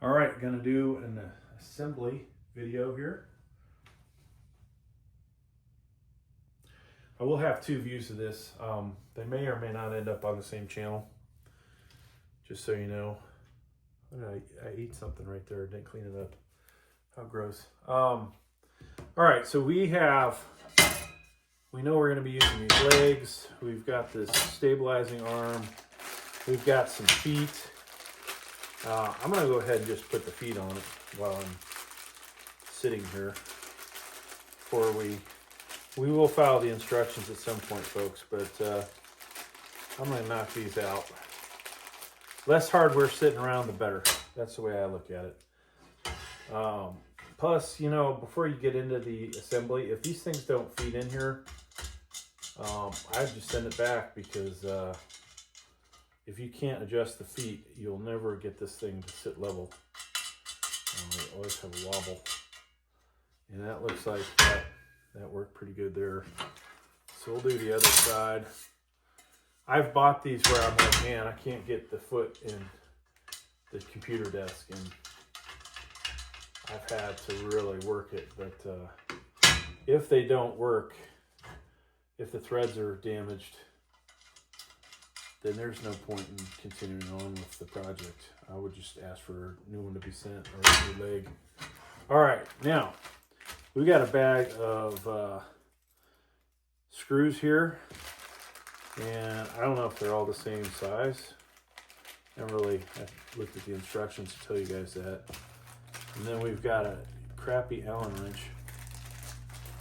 All right, gonna do an assembly video here. I will have two views of this. They may or may not end up on the same channel, just so you know. I ate something right there, didn't clean it up. How gross. All right, so we know we're gonna be using these legs. We've got this stabilizing arm. We've got some feet. I'm gonna go ahead and just put the feet on it while I'm sitting here. Before we will follow the instructions at some point, folks, but I'm gonna knock these out. Less hardware sitting around, the better. That's the way I look at it. Plus, you know, before you get into the assembly, if these things don't feed in here, I just send it back, because if you can't adjust the feet, you'll never get this thing to sit level. They always have a wobble. And that looks like that worked pretty good there. So we'll do the other side. I've bought these where I'm like, man, I can't get the foot in the computer desk, and I've had to really work it. But if they don't work, if the threads are damaged, then there's no point in continuing on with the project. I would just ask for a new one to be sent, or a new leg. All right, now we got a bag of screws here, and I don't know if they're all the same size. I looked at the instructions to tell you guys that. And then we've got a crappy Allen wrench.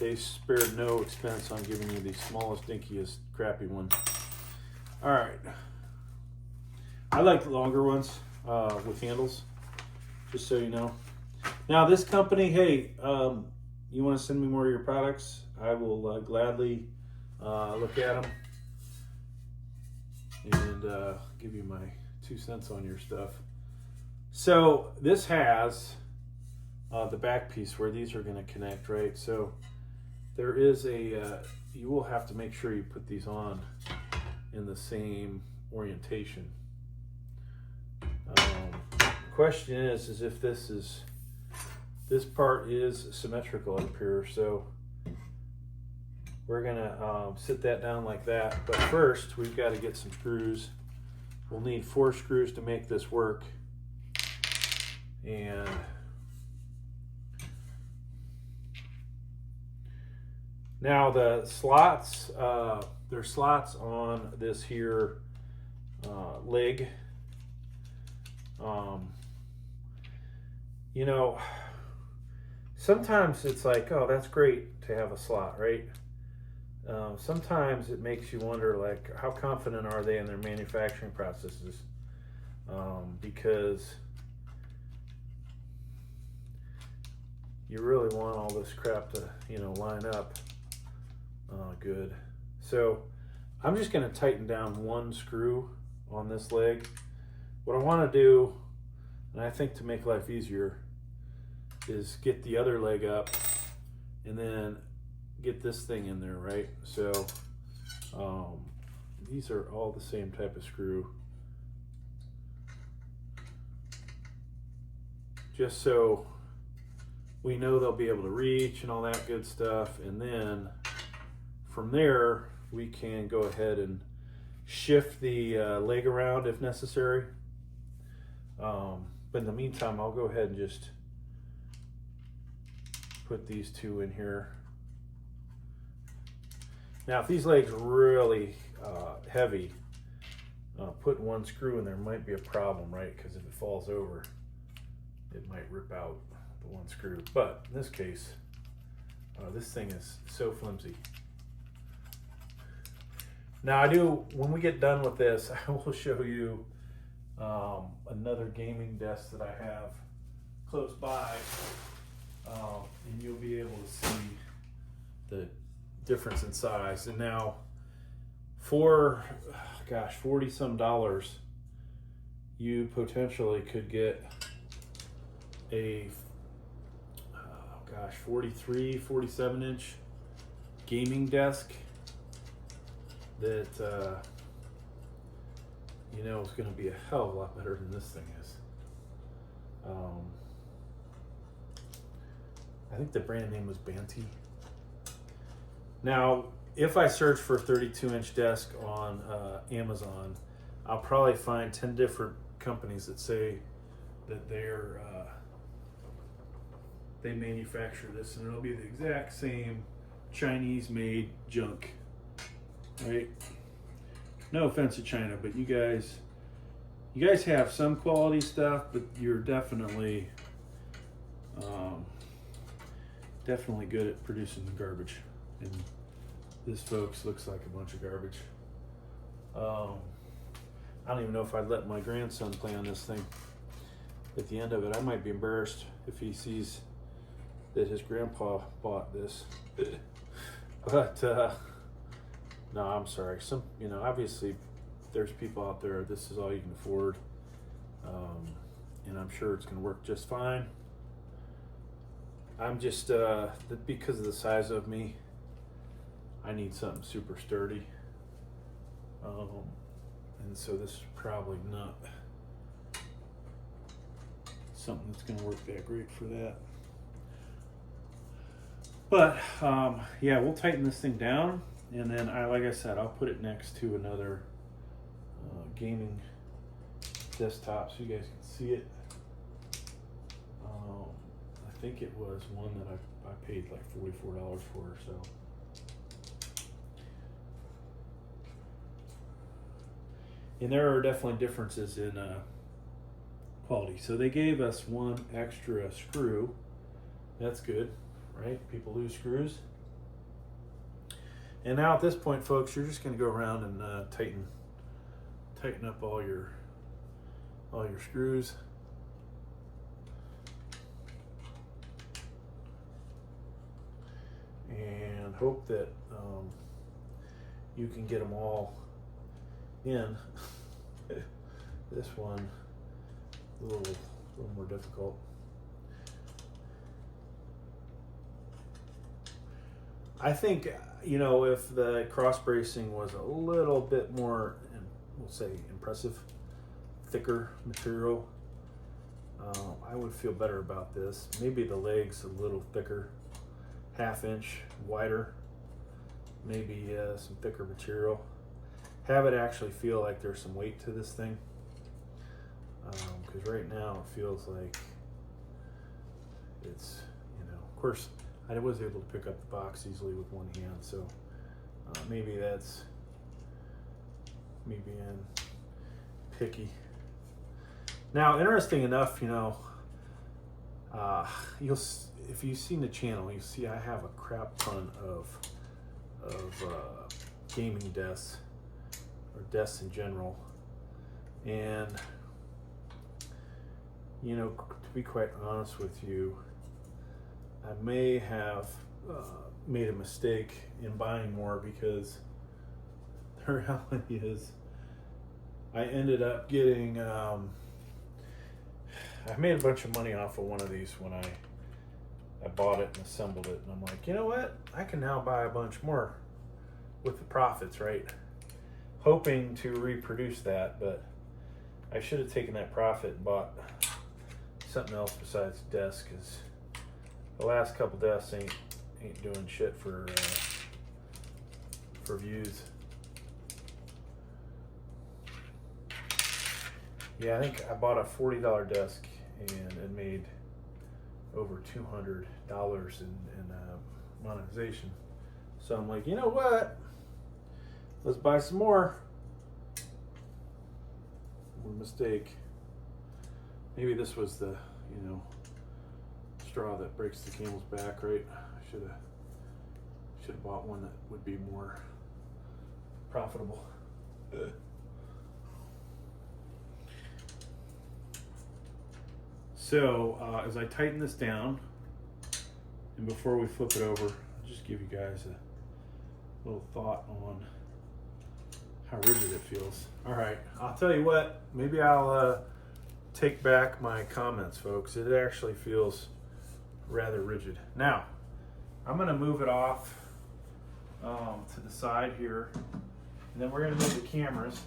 They spared no expense on giving you the smallest, dinkiest, crappy one. All right. I like the longer ones with handles, just so you know. Now, this company, hey, you want to send me more of your products? I will gladly look at them and give you my 2 cents on your stuff. So this has the back piece where these are going to connect, right? So there is you will have to make sure you put these on in the same orientation. The question is if this part is symmetrical up here, so we're gonna sit that down like that. But first, we've got to get some screws. We'll need 4 screws to make this work, and now the slots. There's slots on this here leg. You know, sometimes it's like, oh, that's great to have a slot, right? Sometimes it makes you wonder, like, how confident are they in their manufacturing processes? Because you really want all this crap to, you know, line up good. So I'm just going to tighten down 1 screw on this leg. What I want to do, and I think to make life easier, is get the other leg up and then get this thing in there, right? So these are all the same type of screw, just so we know they'll be able to reach and all that good stuff. And then from there, we can go ahead and shift the leg around if necessary. But in the meantime, I'll go ahead and just put these 2 in here. Now, if these legs are really heavy, putting 1 screw in there might be a problem, right? Because if it falls over, it might rip out the 1 screw. But in this case, this thing is so flimsy. Now, when we get done with this, I will show you another gaming desk that I have close by, and you'll be able to see the difference in size. And now, for $40 some, you potentially could get a 43, 47 inch gaming desk that you know, is going to be a hell of a lot better than this thing is. I think the brand name was Banti. Now, if I search for 32-inch desk on Amazon, I'll probably find 10 different companies that say that they manufacture this, and it'll be the exact same Chinese-made junk, right? No offense to China, but you guys have some quality stuff, but you're definitely definitely good at producing the garbage. And this, folks, looks like a bunch of garbage. I don't even know if I'd let my grandson play on this thing. At the end of it, I might be embarrassed if he sees that his grandpa bought this. But no, I'm sorry. Obviously there's people out there, this is all you can afford. And I'm sure it's gonna work just fine. I'm just, because of the size of me, I need something super sturdy. And so this is probably not something that's gonna work that great for that. But yeah, we'll tighten this thing down, and then like I said, I'll put it next to another gaming desktop so you guys can see it. I think it was one that I paid like $44 for or so. And there are definitely differences in quality. So they gave us one extra screw. That's good, right? People lose screws. And now at this point, folks, you're just going to go around and tighten up all your screws. And hope that you can get them all in. This one a little more difficult. I think, if the cross bracing was a little bit more, we'll say, impressive, thicker material, I would feel better about this. Maybe the legs a little thicker, 1/2 inch wider, maybe some thicker material. Have it actually feel like there's some weight to this thing, because right now it feels like it's, of course I was able to pick up the box easily with one hand, so maybe that's me being picky. Now, interesting enough, if you've seen the channel, you see I have a crap ton of gaming desks, or desks in general, and to be quite honest with you, I may have made a mistake in buying more, because the reality is I ended up getting I made a bunch of money off of one of these when I bought it and assembled it, and I'm like, you know what, I can now buy a bunch more with the profits, right? Hoping to reproduce that, but I should have taken that profit and bought something else besides desk, because the last couple desks ain't doing shit for views. Yeah, I think I bought a $40 desk and it made over $200 in monetization. So I'm like, you know what? Let's buy some more. What a mistake. Maybe this was the, straw that breaks the camel's back, right? I should have bought one that would be more profitable. So as I tighten this down, and before we flip it over, I'll just give you guys a little thought on how rigid it feels. All right, I'll tell you what, maybe I'll take back my comments, folks. It actually feels rather rigid. Now, I'm gonna move it off to the side here, and then we're gonna move the cameras,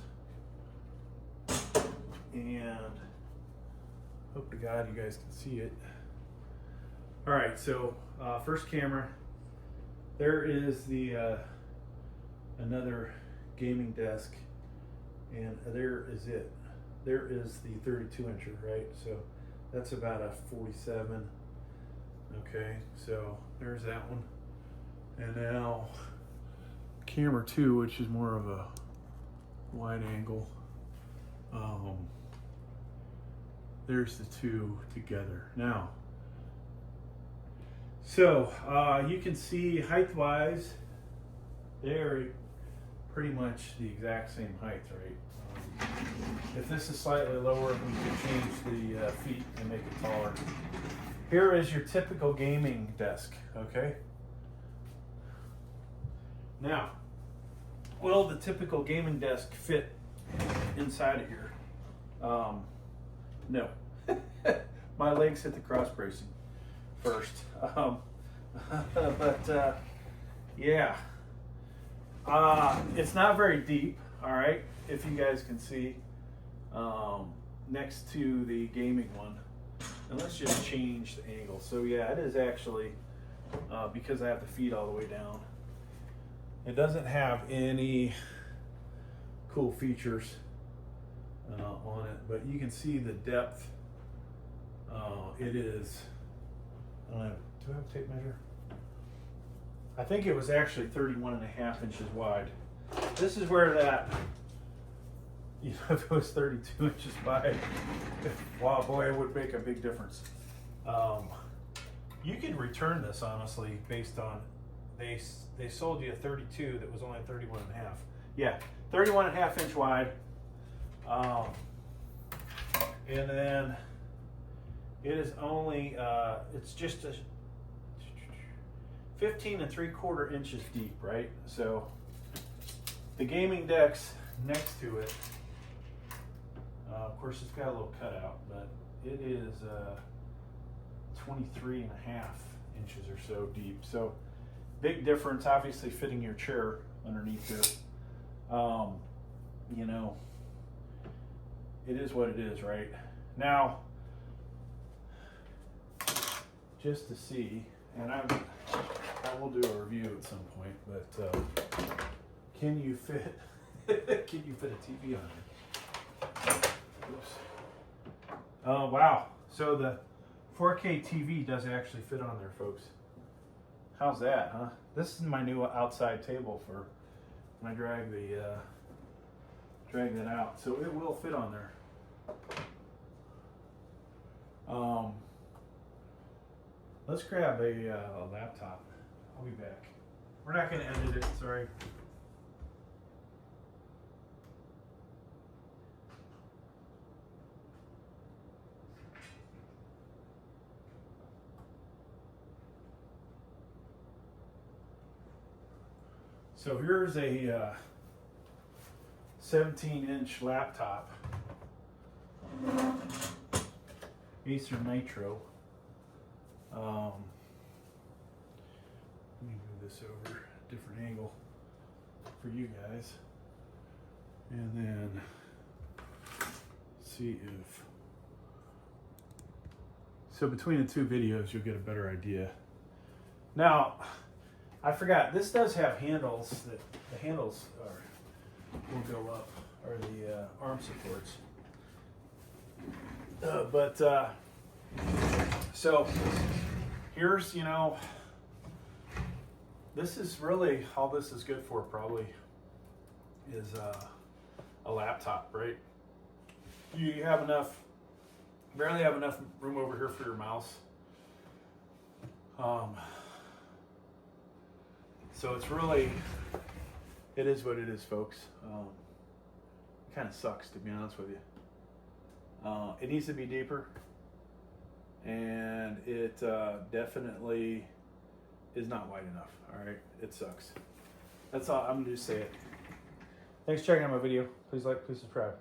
and hope to God you guys can see it. All right, so first camera. There is the another gaming desk, and there is it. There is the 32-incher, right? So that's about a 47. Okay, so there's that one. And now camera 2, which is more of a wide angle. There's the two together. Now, so you can see height-wise, they're pretty much the exact same height, right? If this is slightly lower, we can change the feet and make it taller. Here is your typical gaming desk, okay? Now, will the typical gaming desk fit inside of here? No. My legs hit the cross bracing first. Yeah. It's not very deep, all right, if you guys can see, next to the gaming one. And let's just change the angle. So yeah, it is actually, because I have the feet all the way down. It doesn't have any cool features on it, but you can see the depth. It is, I don't know, do I have a tape measure? I think it was actually 31.5 inches wide. This is where that, you know, if it was 32 inches wide, wow, boy, it would make a big difference. You could return this, honestly, based on, they sold you a 32 that was only 31.5. Yeah, 31.5 inch wide. And then it is only, it's just a 15 3/4 inches deep, right? So the gaming deck's next to it. Of course, it's got a little cutout, but it is 23.5 inches or so deep. So big difference, obviously fitting your chair underneath here. You know, it is what it is, right? Now, just to see, and I will do a review at some point, but can you fit can you fit a TV on here? Oops. Oh wow! So the 4K TV does actually fit on there, folks. How's that, huh? This is my new outside table for when I drag that out, so it will fit on there. Let's grab a laptop. I'll be back. We're not going to edit it, sorry. So here's a 17-inch laptop, Acer Nitro. Let me move this over a different angle for you guys, and then see if, so between the two videos you'll get a better idea. Now, I forgot, this does have handles that the handles will go up, or the arm supports. So here's, you know, this is really all this is good for, probably, is a laptop, right? You have enough, barely have enough room over here for your mouse. So it's really, it is what it is, folks. It kind of sucks, to be honest with you. It needs to be deeper, and it definitely is not wide enough. All right, it sucks. That's all. I'm gonna just say it. Thanks for checking out my video. Please like, please subscribe.